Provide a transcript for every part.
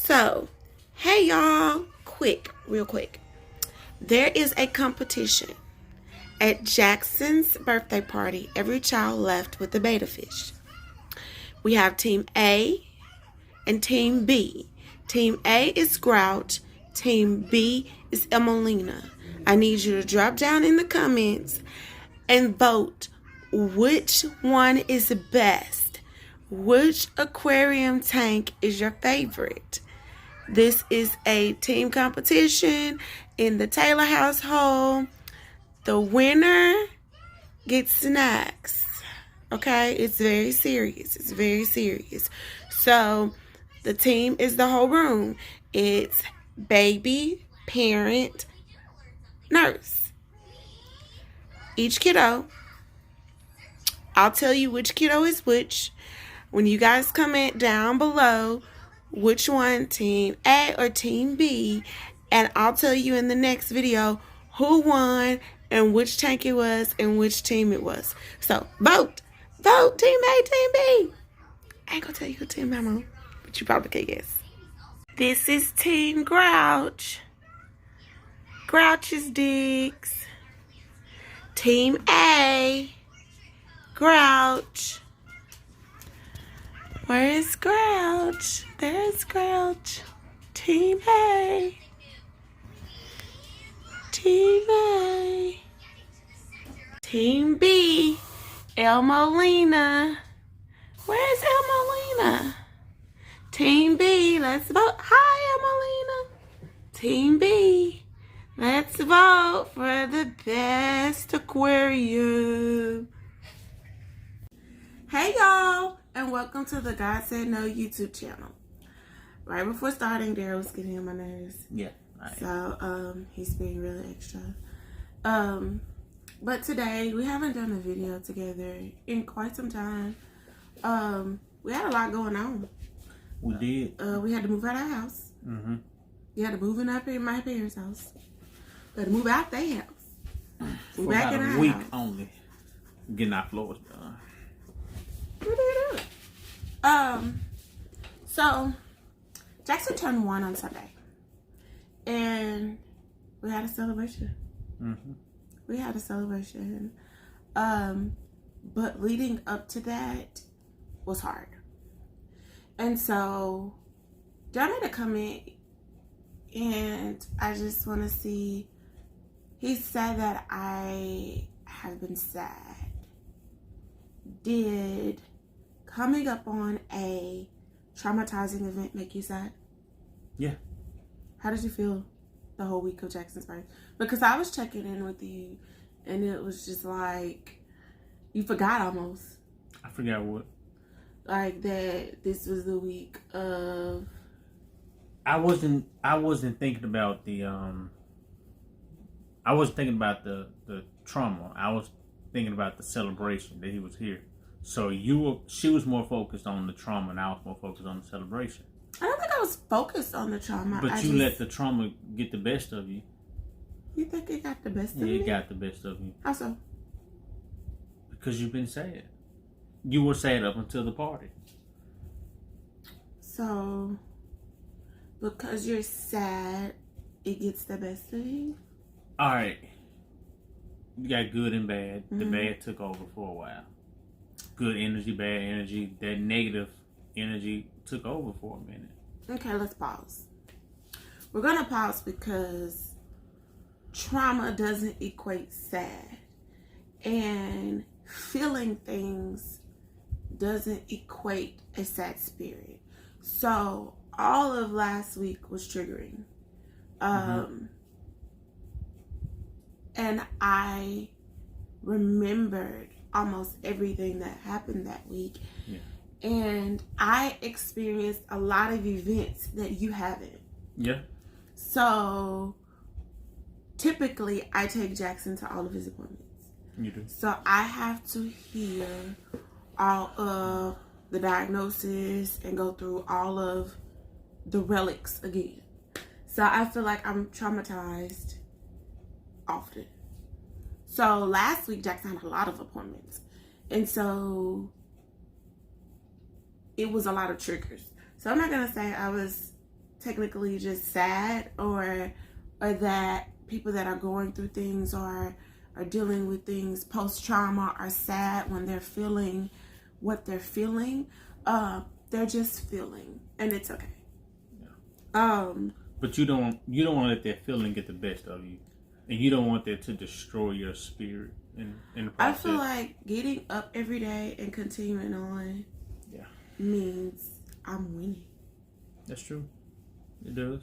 So, hey y'all, real quick. There is a competition at Jackson's birthday party. Every child left with a betta fish. We have Team A and Team B. Team A is Grouch. Team B is Emelina. I need you to drop down in the comments and vote which one is best. Which aquarium tank is your favorite? This is a team competition in the Taylor household. The winner gets snacks. Okay? It's very serious. It's very serious. So, the team is the whole room. It's baby, parent, nurse. Each kiddo. I'll tell you which kiddo is which. When you guys comment down below which one, Team A or Team B, and I'll tell you in the next video who won and which tank it was and which team it was. So, vote! Vote! Team A, Team B! I ain't gonna tell you who Team I'm on, but you probably can guess. This is Team Grouch. Grouch's digs. Team A, Grouch. Where is Grouch? There's Grouch. Team A. Team A. Team B. Emelina. Where's Emelina? Team B. Let's vote. Hi, Emelina. Team B. Let's vote for the best aquarium. Hey, y'all. And welcome to the God Said No YouTube channel. Right before starting, Daryl was getting on my nerves. Yeah. Right. So, he's being really extra. But today, we haven't done a video together in quite some time. We had a lot going on. We did. We had to move out our house. Mm-hmm. We had to move in up in my parents' house. We had to move out their house. For back about in a our week house. only. Getting our floors done. What do you do? So Jackson turned 1 on Sunday, and we had a celebration. Mm-hmm. We had a celebration, but leading up to that was hard, and so John made a comment, and I just want to see. He said that I have been sad. Did coming up on a traumatizing event make you sad? Yeah. How did you feel the whole week of Jackson's birth? Because I was checking in with you, and it was just like you forgot almost. I forgot what. Like that this was the week of. I wasn't thinking about the I wasn't thinking about the trauma. I was thinking about the celebration that he was here. So she was more focused on the trauma, and I was more focused on the celebration. I don't think I was focused on the trauma. But you let the trauma get the best of you. You think it got the best of me? me? It got the best of you. How so? Because you've been sad. You were sad up until the party. So, because you're sad, it gets the best of you? All right. You got good and bad. Mm-hmm. The bad took over for a while. Good energy, bad energy. That negative energy took over for a minute. Okay, let's pause. We're going to pause because trauma doesn't equate sad. And feeling things doesn't equate a sad spirit. So, all of last week was triggering. And I remembered almost everything that happened that week. Yeah. And I experienced a lot of events that you haven't. Yeah. So typically I take Jackson to all of his appointments. You do. So I have to hear all of the diagnosis and go through all of the relics again. So I feel like I'm traumatized often. So last week Jackson had a lot of appointments. And so it was a lot of triggers. So I'm not going to say I was technically just sad, or that people that are going through things or are dealing with things post-trauma are sad when they're feeling what they're feeling. They're just feeling, and it's okay. Yeah. But you don't want to let that feeling get the best of you, and you don't want that to destroy your spirit in the process. I feel like getting up every day and continuing on, means I'm winning. That's true. It does.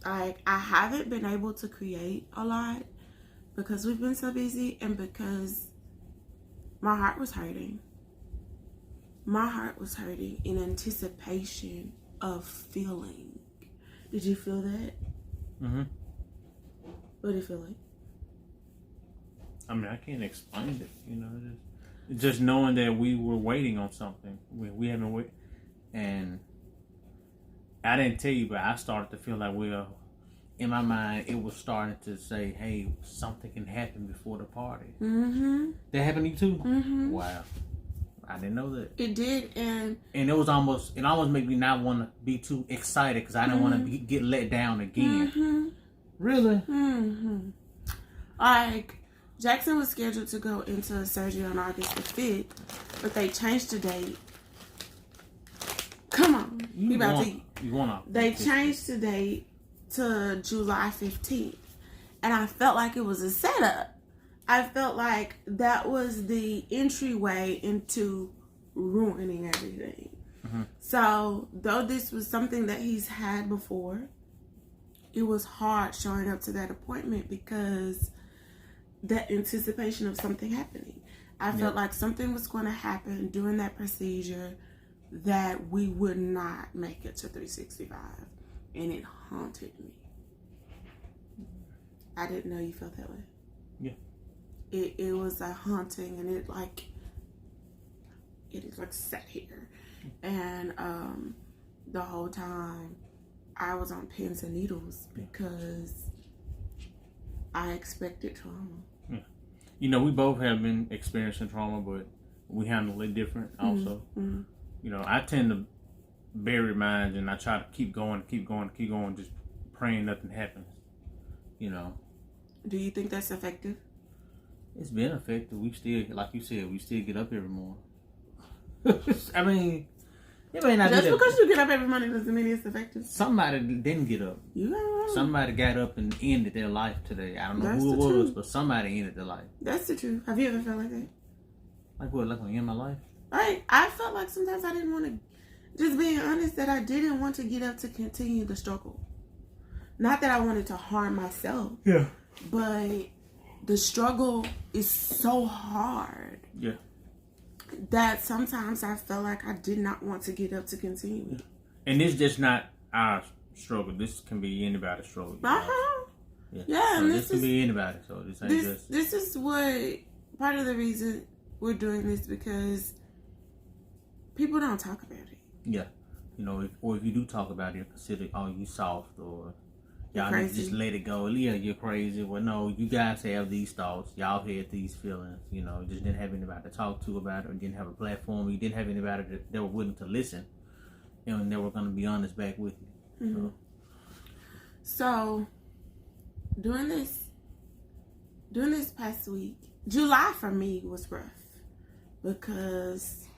I haven't been able to create a lot because we've been so busy, and because my heart was hurting. My heart was hurting in anticipation of feeling. Did you feel that? Mm-hmm. What did it feel like? I mean, I can't explain it. You know, just knowing that we were waiting on something. We haven't waited. And I didn't tell you, but I started to feel like, well, in my mind, it was starting to say, hey, something can happen before the party. Mm-hmm. That happened to you too? Mm-hmm. Wow. I didn't know that. It did, and it almost made me not want to be too excited because I didn't want to get let down again. Mm-hmm. Really? Mm-hmm. Like, Jackson was scheduled to go into surgery on August the 5th, but they changed the date. Come on. They changed the date to July 15th. And I felt like it was a setup. I felt like that was the entryway into ruining everything. Mm-hmm. So, though this was something that he's had before, it was hard showing up to that appointment because that anticipation of something happening. I felt like something was going to happen during that procedure that we would not make it to 365. And it haunted me. I didn't know you felt that way. Yeah. It was a haunting, and it is like sat here. And the whole time I was on pins and needles because I expected trauma. Yeah. You know, we both have been experiencing trauma, but we handle it different also. Mm-hmm. You know, I tend to bury mine, and I try to keep going, just praying nothing happens. You know. Do you think that's effective? It's been effective. We still, like you said, we still get up every morning. I mean, it may not just because you get up every morning doesn't mean it's effective. Somebody didn't get up. You got it wrong. Somebody got up and ended their life today. I don't know who it was, but somebody ended their life. That's the truth. Have you ever felt like that? Like what? Like when I end my life? I felt like sometimes I didn't want to, just being honest, that I didn't want to get up to continue the struggle. Not that I wanted to harm myself. Yeah. But the struggle is so hard. Yeah. That sometimes I felt like I did not want to get up to continue. And this just not our struggle. This can be anybody's struggle. Uh-huh. Yeah, so this can be anybody. So this ain't just. This is what part of the reason we're doing this, because people don't talk about it. Yeah. You know, if you do talk about it, consider, oh, you soft, or y'all need to just let it go. Yeah, you're crazy. Well, no, you guys have these thoughts. Y'all had these feelings. You know, just didn't have anybody to talk to about it, or didn't have a platform. You didn't have anybody that were willing to listen, and they were going to be honest back with you. Mm-hmm. So, during this past week, July for me was rough because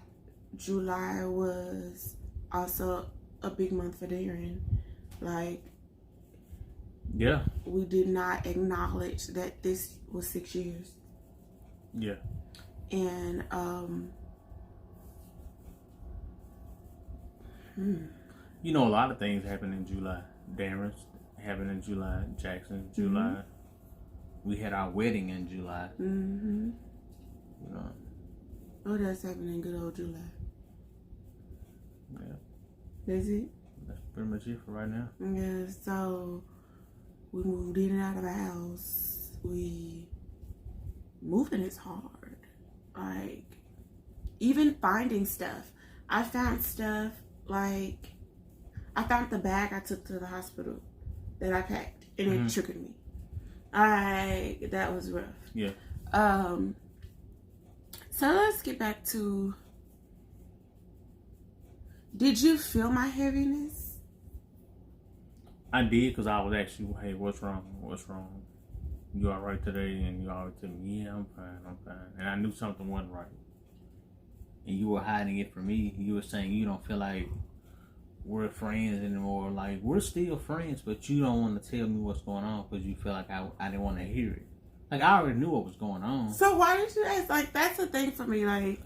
July was also a big month for Darren. Like, yeah, we did not acknowledge that this was 6 years. Yeah. And you know, a lot of things happen in July. Darren's happened in July. Jackson, July. Mm-hmm. We had our wedding in July. Mm-hmm. You know. Oh, that's happening in good old July. Yeah. Is it? That's pretty much it for right now. Yeah, so we moved in and out of the house. Moving is hard. Like, even finding stuff. I found stuff, like, I found the bag I took to the hospital that I packed, and it triggered me. That was rough. Yeah. So let's get back to, did you feel my heaviness? I did, because I was actually, hey, what's wrong? What's wrong? You all right today? And you always tell me, yeah, I'm fine. And I knew something wasn't right. And you were hiding it from me. You were saying you don't feel like we're friends anymore. Like, we're still friends, but you don't want to tell me what's going on because you feel like I didn't want to hear it. Like, I already knew what was going on. So why did you ask? Like, that's the thing for me. Like,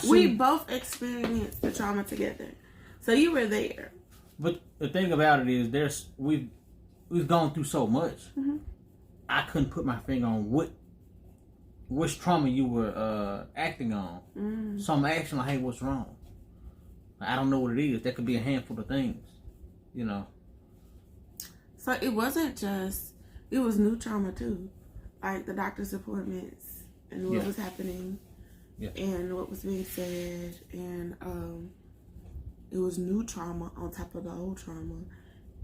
we both experienced the trauma together. So you were there. But the thing about it is, we've gone through so much. Mm-hmm. I couldn't put my finger on which trauma you were acting on. Mm. So I'm asking, like, hey, what's wrong? I don't know what it is. That could be a handful of things, you know. So it wasn't just, it was new trauma too. Like the doctor's appointments and what was happening and what was being said. And it was new trauma on top of the old trauma.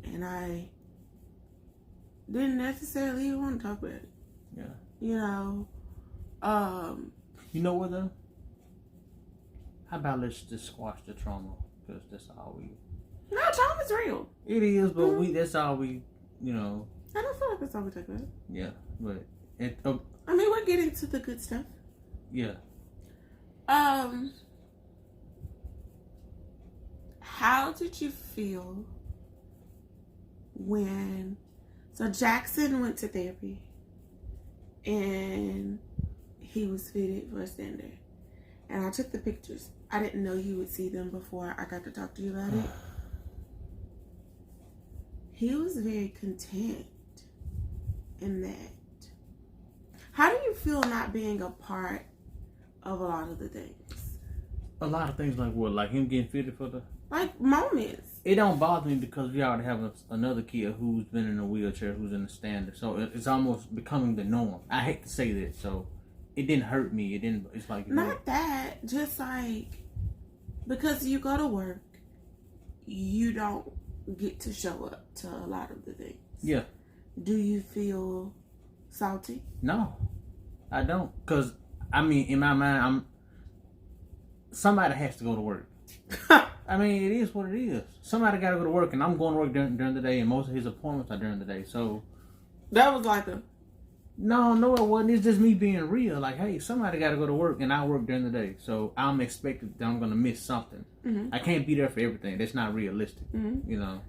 And I didn't necessarily even want to talk about it. Yeah. You know. You know what though? How about let's just squash the trauma, because that's all we. No, trauma's real. It is, but that's all we, you know. I don't feel like that's all we talk about. Yeah, but I mean, we're getting to the good stuff. Yeah. How did you feel when? So Jackson went to therapy, and he was fitted for a standard. And I took the pictures. I didn't know you would see them before I got to talk to you about it. He was very content in that. How do you feel not being a part of a lot of the things? A lot of things like what? Like him getting fitted for the... Like moments. It don't bother me because we already have another kid who's been in a wheelchair, who's in the standard. So it's almost becoming the norm. I hate to say that, so... It didn't hurt me. It's like... Not that. Just like... Because you go to work, you don't get to show up to a lot of the things. Yeah. Do you feel salty? No. I don't. Because, I mean, in my mind, somebody has to go to work. I mean, it is what it is. Somebody got to go to work, and I'm going to work during the day, and most of his appointments are during the day, so... That was like a... No, it wasn't. It's just me being real. Like, hey, somebody got to go to work, and I work during the day. So I'm expected that I'm going to miss something. Mm-hmm. I can't be there for everything. That's not realistic, you know.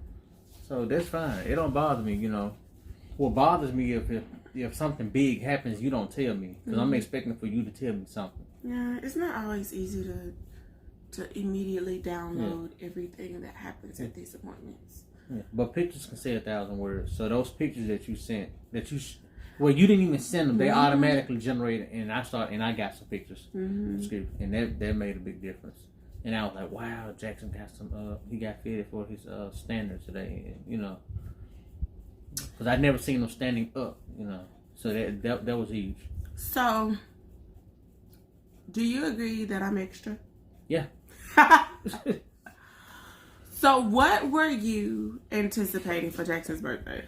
So that's fine. It don't bother me, you know. What bothers me if something big happens, you don't tell me. Because I'm expecting for you to tell me something. Yeah, it's not always easy to immediately download everything that happens at these appointments. Yeah. But pictures can say 1,000 words. So those pictures that you sent, well, you didn't even send them. They automatically generated, and I got some pictures, and that made a big difference. And I was like, wow, Jackson got he got fitted for his standard today, and, you know, because I'd never seen him standing up, you know, so that was huge. So, do you agree that I'm extra? Yeah. So, what were you anticipating for Jackson's birthday?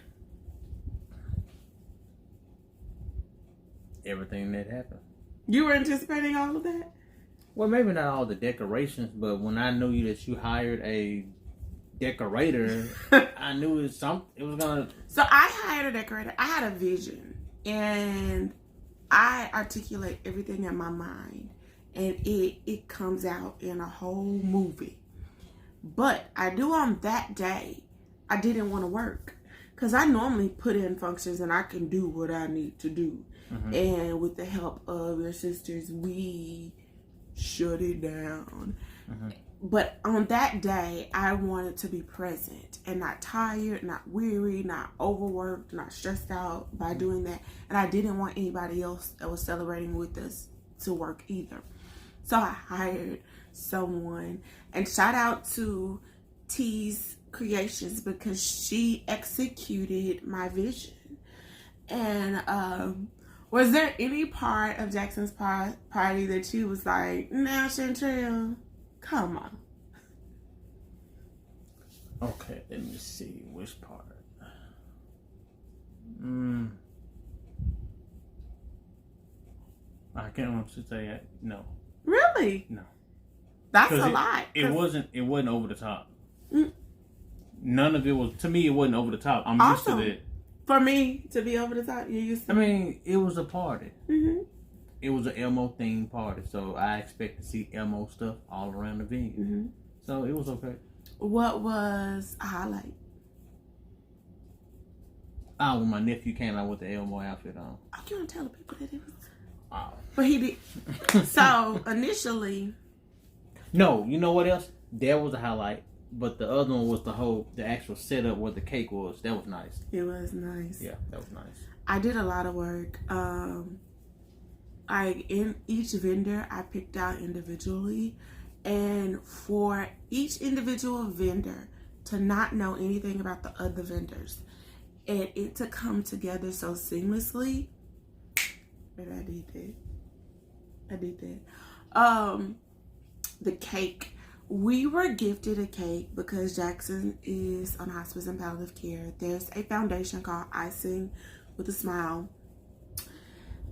Everything that happened. You were anticipating all of that? Well, maybe not all the decorations, but when I knew that you hired a decorator, I knew it was gonna... So I hired a decorator. I had a vision, and I articulate everything in my mind, and it comes out in a whole movie. But I do on that day, I didn't want to work, because I normally put in functions and I can do what I need to do. Mm-hmm. And with the help of your sisters, we shut it down. Mm-hmm. But on that day, I wanted to be present and not tired, not weary, not overworked, not stressed out by doing that. And I didn't want anybody else that was celebrating with us to work either. So I hired someone, and shout out to T's Creations, because she executed my vision. And was there any part of Jackson's party that she was like, now Chantrell, come on? Okay, let me see which part. I can't want to say it. No. Really? No. That's a lot. It wasn't over the top. none of it was, to me, it wasn't over the top. I'm Awesome. used to that. For me to be over the top, you're used to I mean, it was a party. Mm-hmm. It was an Elmo themed party, so I expect to see Elmo stuff all around the venue. Mm-hmm. So it was okay. What was a highlight? When my nephew came out with the Elmo outfit on. I can't tell the people that it was. Oh. But he did. So initially. No, you know what else? That was a highlight. But the other one was the actual setup where the cake was. That was nice. It was nice. Yeah, that was nice. I did a lot of work. In each vendor I picked out individually, and for each individual vendor to not know anything about the other vendors and it to come together so seamlessly. But I did that. The cake. We were gifted a cake because Jackson is on hospice and palliative care. There's a foundation called Icing with a Smile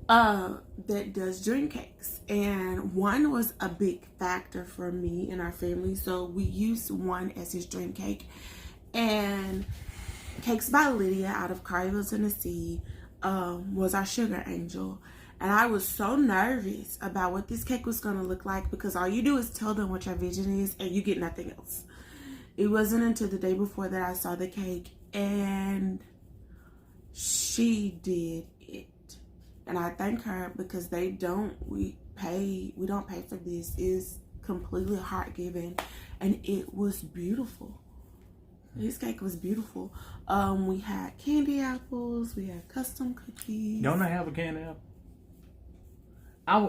that does dream cakes, and one was a big factor for me and our family, so we used one as his dream cake. And Cakes by Lydia out of Collierville, Tennessee was our sugar angel. And I was so nervous about what this cake was going to look like, because all you do is tell them what your vision is and you get nothing else. It wasn't until the day before that I saw the cake, and she did it. And I thank her, because we don't pay for this. It's completely heart-giving, and it was beautiful. His cake was beautiful. We had candy apples. We had custom cookies. Don't I have a candy apple?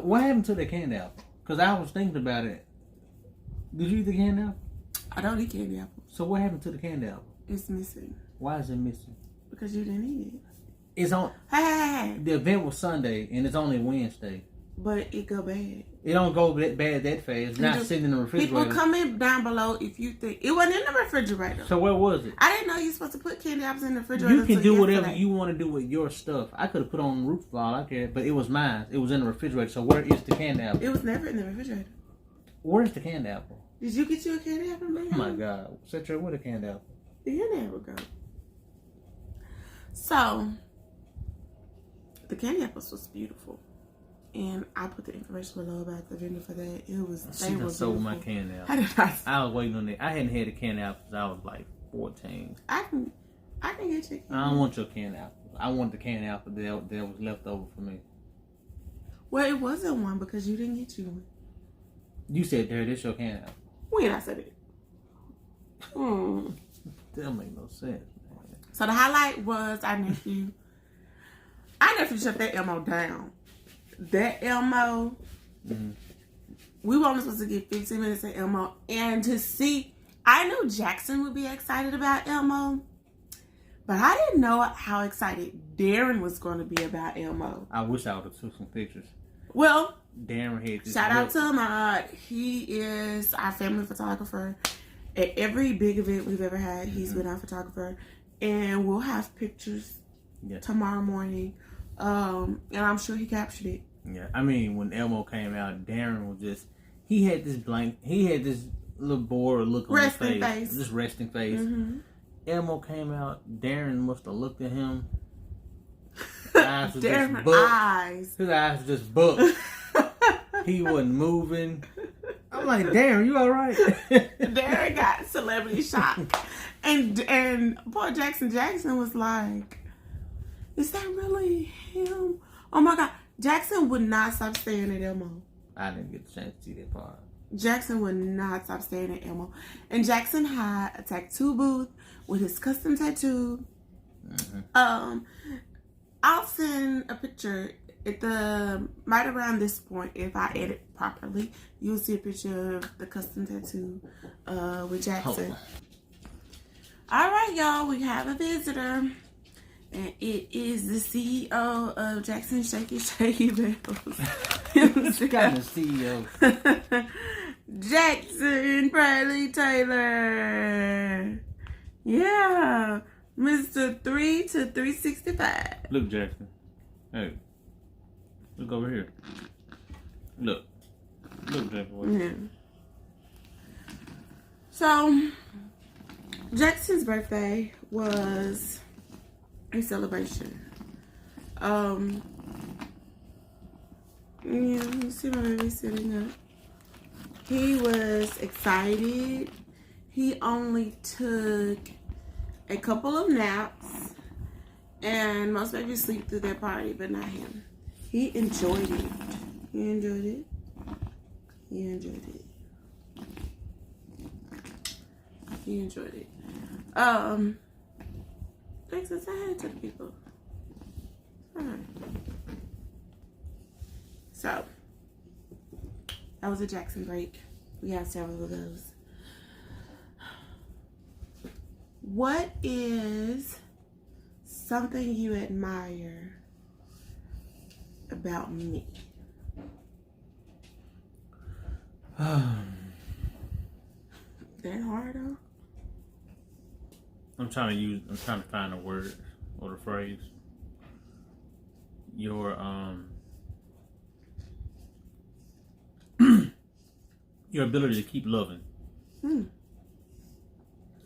What happened to the candy apple? Because I was thinking about it. Did you eat the candy apple? I don't eat candy apples. So what happened to the candy apple? It's missing. Why is it missing? Because you didn't eat it. It's on. Hey. The event was Sunday, and it's only Wednesday. But it go bad. It don't go bad that fast. It's not sitting in the refrigerator. People comment down below if you think it wasn't in the refrigerator. So where was it? I didn't know you're supposed to put candy apples in the refrigerator. You can do whatever you want to do with your stuff. I could have put on the roof for all I care, but it was mine. It was in the refrigerator. So where is the candy apple? It was never in the refrigerator. Where's the candy apple? Did you get you a candy apple, man? Oh my God. Citra, where the candy apple? The candy apple go. So the candy apples was beautiful. And I put the information below about the vendor for that. It was. They were sold my candy apple. How did I was waiting on it. I hadn't had a candy apple since I was like 14. I can get you. I don't want your candy apple. I want the candy apple that was left over for me. Well, it wasn't one because you didn't get you one. You said, "There, this your candy apple." When I said it. That make no sense, man. So the highlight was our nephew. Our nephew shut that Elmo down. That Elmo, we were only supposed to get 15 minutes of Elmo, and to see, I knew Jackson would be excited about Elmo, but I didn't know how excited Darren was going to be about Elmo. I wish I would have took some pictures. Well, Darren had this shout out to Ahmad. He is our family photographer. At every big event we've ever had, he's been our photographer, and we'll have pictures tomorrow morning. And I'm sure he captured it. Yeah, I mean, when Elmo came out, Darren was just, he had this little bored look on his face. This resting face. Mm-hmm. Elmo came out, Darren must have looked at him. His eyes were just bucked. His eyes were just bucked. He wasn't moving. I'm like, Darren, you all right? Darren got celebrity shock. And poor Jackson was like, is that really him? Oh my God. Jackson would not stop staring at Elmo. I didn't get a chance to see that part. Jackson would not stop staring at Elmo. And Jackson had a tattoo booth with his custom tattoo. Mm-hmm. I'll send a picture at right around this point. If I edit properly, you'll see a picture of the custom tattoo with Jackson. All right, y'all. We have a visitor. And it is the CEO of Jackson Shaky Bagels. What kind of CEO? Jackson Bradley Taylor. Yeah. Mr. 3 to 365. Look, Jackson. Hey. Look over here. Look. Look, Jackson. Yeah. So, Jackson's birthday was a celebration. Yeah, you see my baby sitting up. He was excited. He only took a couple of naps, and most babies sleep through their party, but not him. He enjoyed it. He enjoyed it. He enjoyed it. He enjoyed it. Thanks for saying hi to the people. Alright. So, that was a Jackson break. We have several of those. What is something you admire about me? That hard though? I'm trying to find a word or the phrase. Your your ability to keep loving. You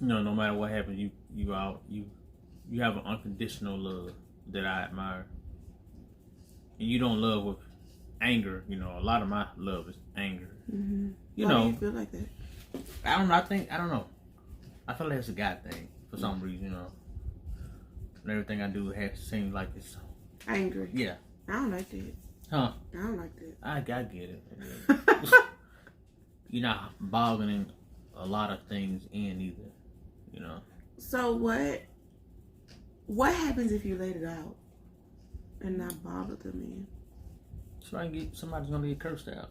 know, no matter what happens, you have an unconditional love that I admire. And you don't love with anger. You know, a lot of my love is anger. Mm-hmm. You Why know, do you feel like that? I don't know. I feel like it's a guy thing for some reason. You know, and everything I do has to seem like it's angry. Yeah. I don't like that. Huh? I don't like that. I get it. You're not boggling a lot of things in either. You know. So what happens if you let it out and not bother them in? Somebody's gonna get cursed out.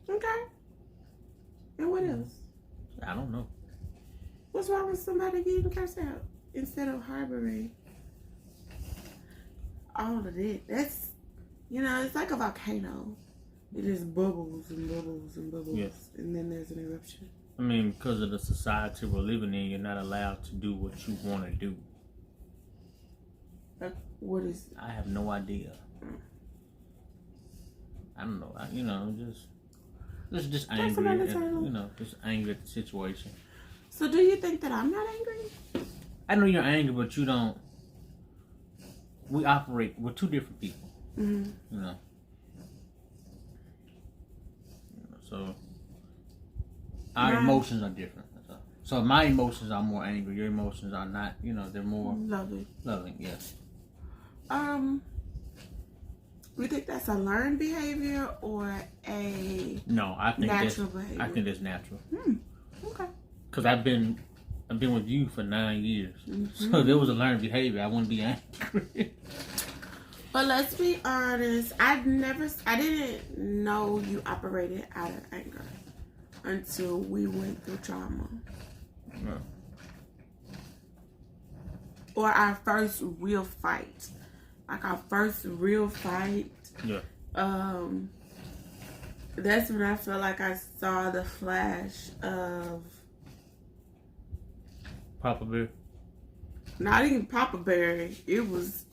Okay. And what else? I don't know. What's wrong with somebody getting cursed out instead of harboring all of it? That's, you know, it's like a volcano. It just bubbles and bubbles and bubbles, Yeah. and then there's an eruption. I mean, because of the society we're living in, you're not allowed to do what you want to do. What is? I have no idea. I don't know. Just angry. Just angry at the situation. So, do you think that I'm not angry? I know you're angry, but you don't. We're two different people. Mm-hmm. You know. So our emotions are different. So my emotions are more angry. Your emotions are not. You know, they're more loving. Yes. You think that's a learned behavior or a natural behavior? I think that's natural. Okay. Because I've been with you for 9 years, Mm-hmm. so there was a learned behavior. I wouldn't be angry. But let's be honest. I didn't know you operated out of anger until we went through trauma. No. Or our first real fight. Like our first real fight. Yeah. That's when I felt like I saw the flash of Papa Bear. not even Papa Bear. It was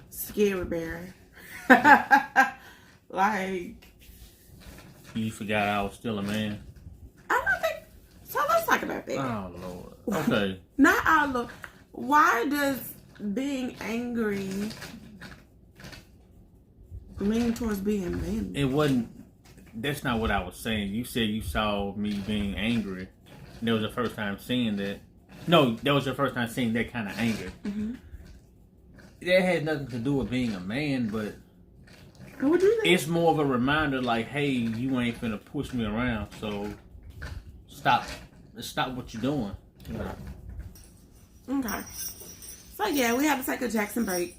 Scary Bear. Like, You forgot I was still a man. I don't think so. Let's talk about that. Oh Lord. Okay. Not all of. Why does being angry lean towards being manly? It wasn't. That's not what I was saying. You said you saw me being angry. That was the first time seeing that. No, that was your first time seeing that kind of anger. Mm-hmm. That had nothing to do with being a man, but What do you think? it's more of a reminder like, hey, you ain't finna push me around, so stop what you're doing. You know? Okay. So yeah, we have to take a Jackson break.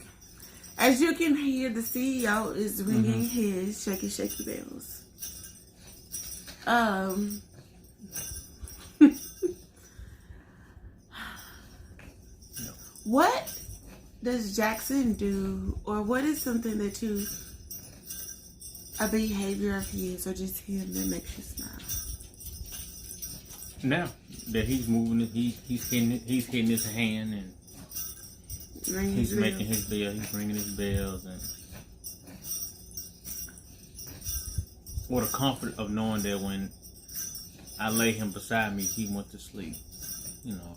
As you can hear, the CEO is ringing his shaky bells. What does Jackson do, or what is something that a behavior of his, or just him, that makes you smile? Now that he's moving it, he's hitting his hand and he's making his bell. He's ringing his bells, and what a comfort of knowing that when I lay him beside me, he went to sleep. you know.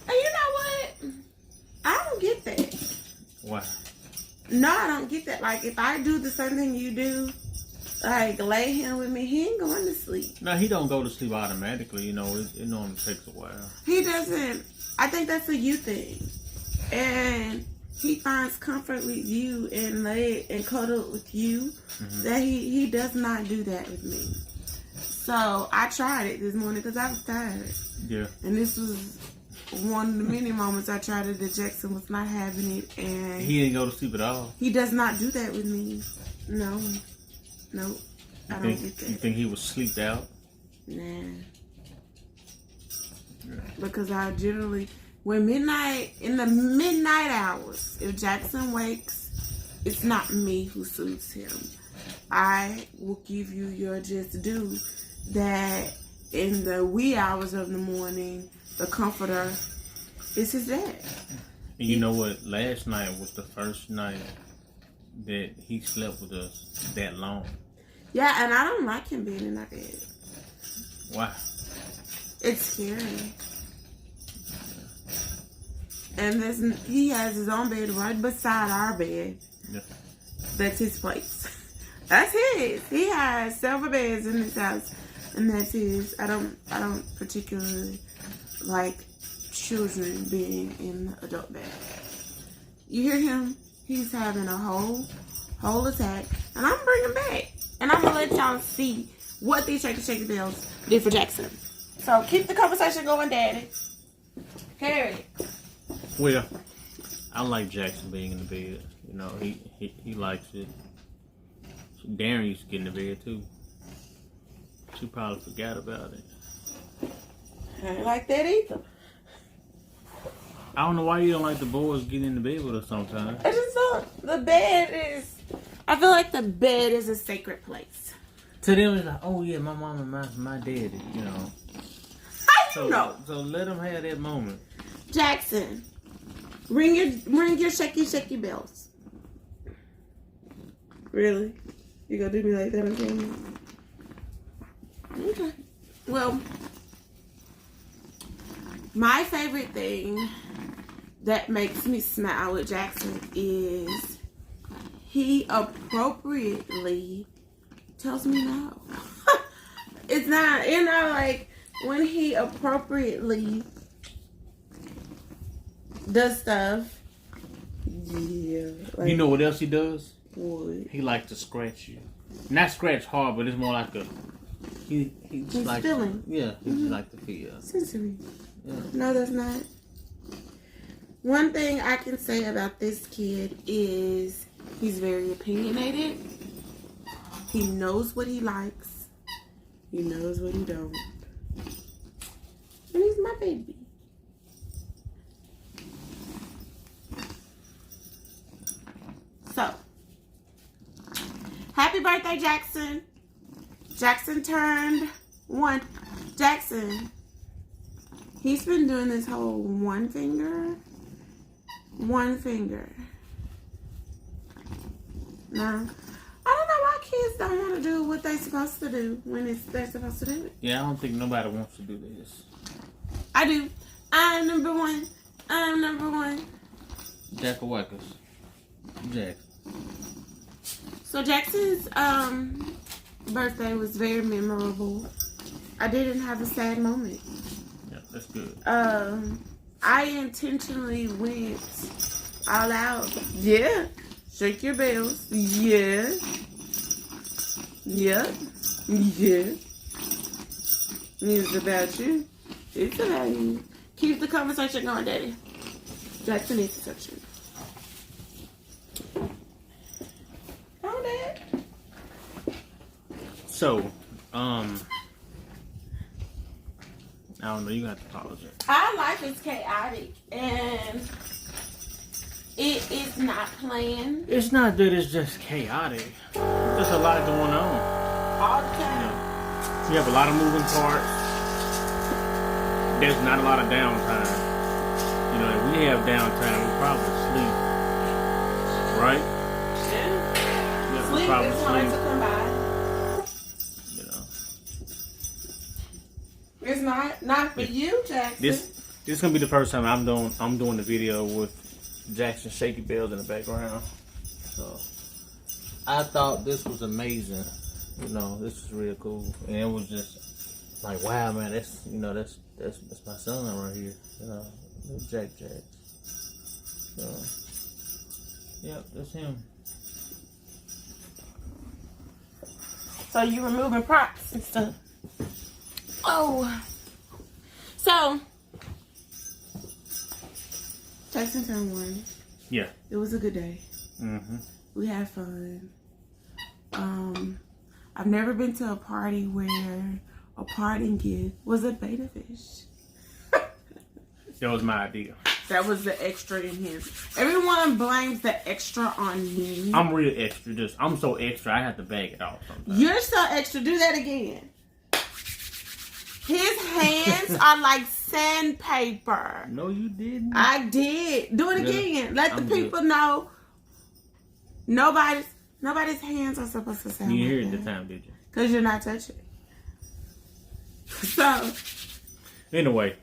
And you know what? I don't get that. Why? No, I don't get that. Like, if I do the same thing you do, like, lay him with me, he ain't going to sleep. No, he don't go to sleep automatically. You know, it normally takes a while. He doesn't. I think that's a you thing. And he finds comfort with you and lay and cuddle with you. Mm-hmm. That he does not do that with me. So I tried it this morning because I was tired. Yeah. And this was one of the many moments I tried it that Jackson was not having it, and he didn't go to sleep at all. He does not do that with me. No, I don't get that. You think he was sleeped out? Nah. Yeah. Because I generally, in the midnight hours, if Jackson wakes, it's not me who soothes him. I will give you your just due that in the wee hours of the morning, the comforter is his dad. And you know what? Last night was the first night that he slept with us that long. Yeah, and I don't like him being in our bed. Why? It's scary. And he has his own bed right beside our bed. Yeah. That's his place. That's his. He has several beds in his house, and that's his. I don't particularly like children being in the adult bed. You hear him? He's having a whole attack, and I'm bringing back, and I'm gonna let y'all see what these shaky bells did for Jackson. So keep the conversation going, Daddy. Harry. Well, I like Jackson being in the bed. You know, he likes it. Darren used to get in the bed too. She probably forgot about it. I ain't like that either. I don't know why you don't like the boys getting in the bed with us sometimes. I just thought the bed is... I feel like the bed is a sacred place. To them, it's like, oh yeah, my mom and my daddy, you know. How you know? So let them have that moment. Jackson, ring your shaky bells. Really? You gonna do me like that again? Okay. Well, my favorite thing that makes me smile with Jackson is he appropriately tells me no. It's not, like when he appropriately does stuff. Yeah. Like, you know what else he does? What? He likes to scratch you. Not scratch hard, but it's more like a... He's like feeling. Yeah, he just like to feel. Sensory. Yeah. No, that's not. One thing I can say about this kid is he's very opinionated. He knows what he likes. He knows what he don't. And he's my baby. So, happy birthday, Jackson. Jackson turned 1. Jackson, he's been doing this whole one finger. Now, I don't know why kids don't want to do what they're supposed to do when they're supposed to do it. Yeah, I don't think nobody wants to do this. I do. I'm number one. Jack or Wackers. Jack. So Jackson's birthday was very memorable. I didn't have a sad moment. Yeah, that's good. I intentionally went all out. Yeah. Shake your bells. Yeah. Yeah. Yeah. It's about you. It's about you. Keep the conversation going, Daddy. Jackson needs to touch you. Oh, Dad. So, I don't know, you got to apologize. Our life is chaotic, and it is not planned. It's not that it's just chaotic. There's a lot going on. All the time. You have a lot of moving parts. There's not a lot of downtime. You know, if we have downtime, we probably sleep. Right? Yeah. We Sleep probably is hard sleep. to come by. You know. It's not for you, Jackson. This is gonna be the first time I'm doing the video with Jackson Shaky Bells in the background. So I thought this was amazing. You know, this is real cool. And it was just like, wow, man, that's my son right here. You know, little Jack. So yep, that's him. So you removing props and stuff. Oh. So Jackson turned 1. Yeah. It was a good day. Mm-hmm. We had fun. I've never been to a party where a parting gift was a beta fish. That was my idea. That was the extra in him. Everyone blames the extra on me. I'm real extra. I'm so extra, I have to bag it off sometimes. You're so extra. Do that again. His hands are like sandpaper. No, you didn't. I did. Do it again. Let the people know. Nobody's hands are supposed to sound You like hear it that. the time, did you? Because you're not touching. So. Anyway.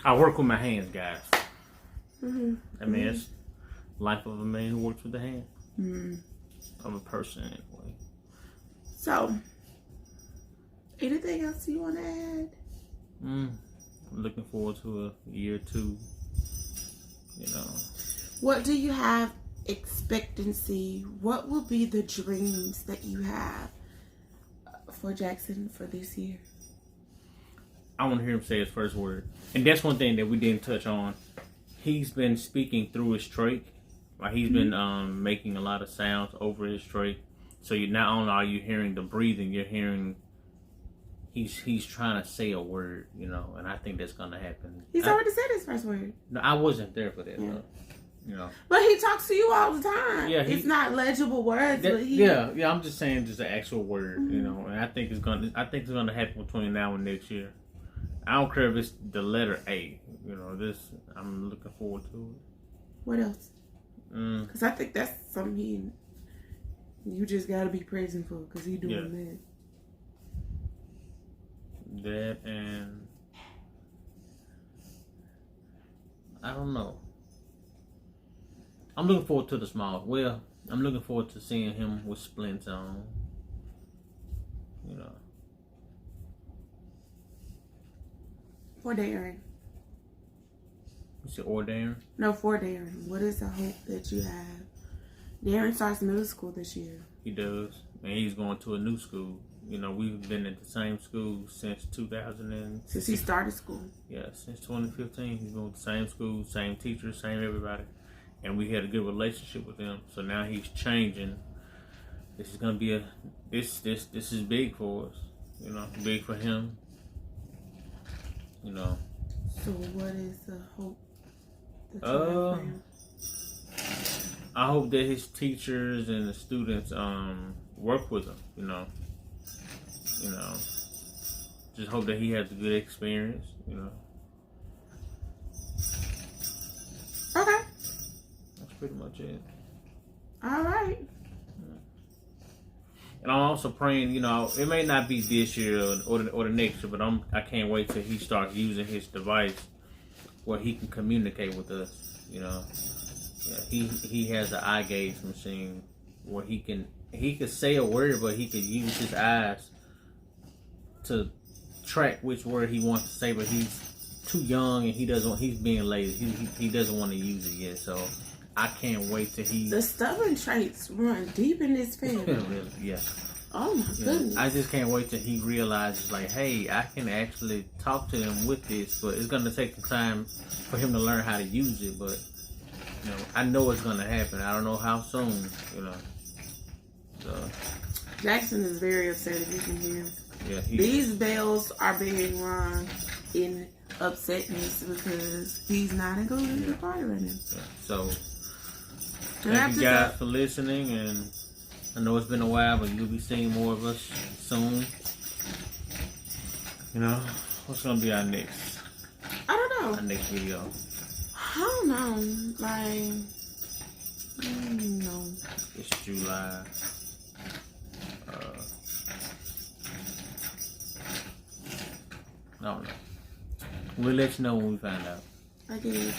I work with my hands, guys. Mm-hmm. I mean, it's life of a man who works with the hand. Mm-hmm. Of a person, anyway. So, anything else you want to add? I'm looking forward to a year 2. You know. What do you have expectancy? What will be the dreams that you have for Jackson for this year? I want to hear him say his first word. And that's one thing that we didn't touch on. He's been speaking through his trach. Like he's been making a lot of sounds over his trach. So you not only are you hearing the breathing, you're hearing he's trying to say a word, you know, and I think that's gonna happen. He's already said his first word. No, I wasn't there for that though. You know. But he talks to you all the time. Yeah, it's not legible words, but he I'm just saying just an actual word, you know, and I think it's gonna happen between now and next year. I don't care if it's the letter A. You know, I'm looking forward to it. What else? Because I think that's something you just got to be praising for because he's doing that. That and I don't know. I'm looking forward to the small. Well, I'm looking forward to seeing him with splints on. You know. For Darren. You said or Darren? No, for Darren. What is the hope that you have? Darren starts middle school this year. He does. And he's going to a new school. You know, we've been at the same school since 2000 since he started school. Yeah, since 2015. He's been with the same school, same teachers, same everybody. And we had a good relationship with him. So now he's changing. This is gonna be this is big for us. You know, big for him. You know. So what is the hope that you have for him? I hope that his teachers and the students work with him, you know. Just hope that he has a good experience, you know. Okay. That's pretty much it. All right. And I'm also praying, you know, it may not be this year or the next year, but I can't wait till he starts using his device where he can communicate with us, you know. Yeah, he has an eye gauge machine where he could say a word, but he could use his eyes to track which word he wants to say, but he's too young and he's being lazy. He doesn't want to use it yet, so I can't wait till the stubborn traits run deep in this family. Really, yeah. Oh my goodness. I just can't wait till he realizes, like, hey, I can actually talk to him with this, but it's gonna take some time for him to learn how to use it, but you know, I know it's gonna happen. I don't know how soon, you know. So Jackson is very upset, if you can hear. Yeah, these bells are being rung in upsetness because he's not included in the party right now. Yeah, so thank you guys for listening, and I know it's been a while, but you'll be seeing more of us soon. You know, what's gonna be our next? I don't know. Our next video. I don't know. Like, I don't know. It's July. I don't know. We'll let you know when we find out. I guess.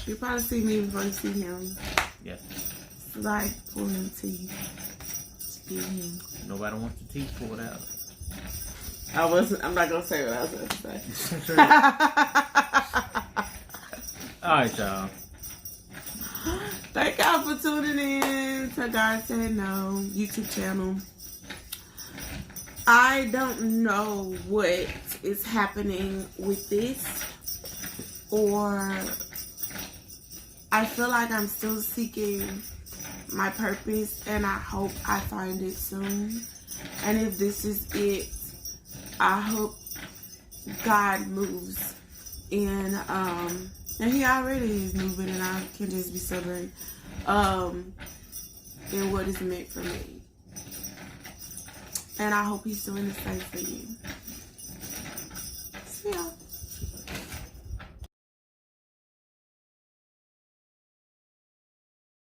You probably see me before you see him. Yeah. It's like pulling teeth. Get him. Nobody wants your teeth pulled out. I'm not gonna say what I was going to say. Alright, y'all. Thank y'all for tuning in to God Said No YouTube channel. I don't know what is happening with this, or I feel like I'm still seeking my purpose, and I hope I find it soon. And if this is it, I hope God moves in, and He already is moving, and I can just be stubborn in what is meant for me. And I hope He's doing the same for you. See y'all.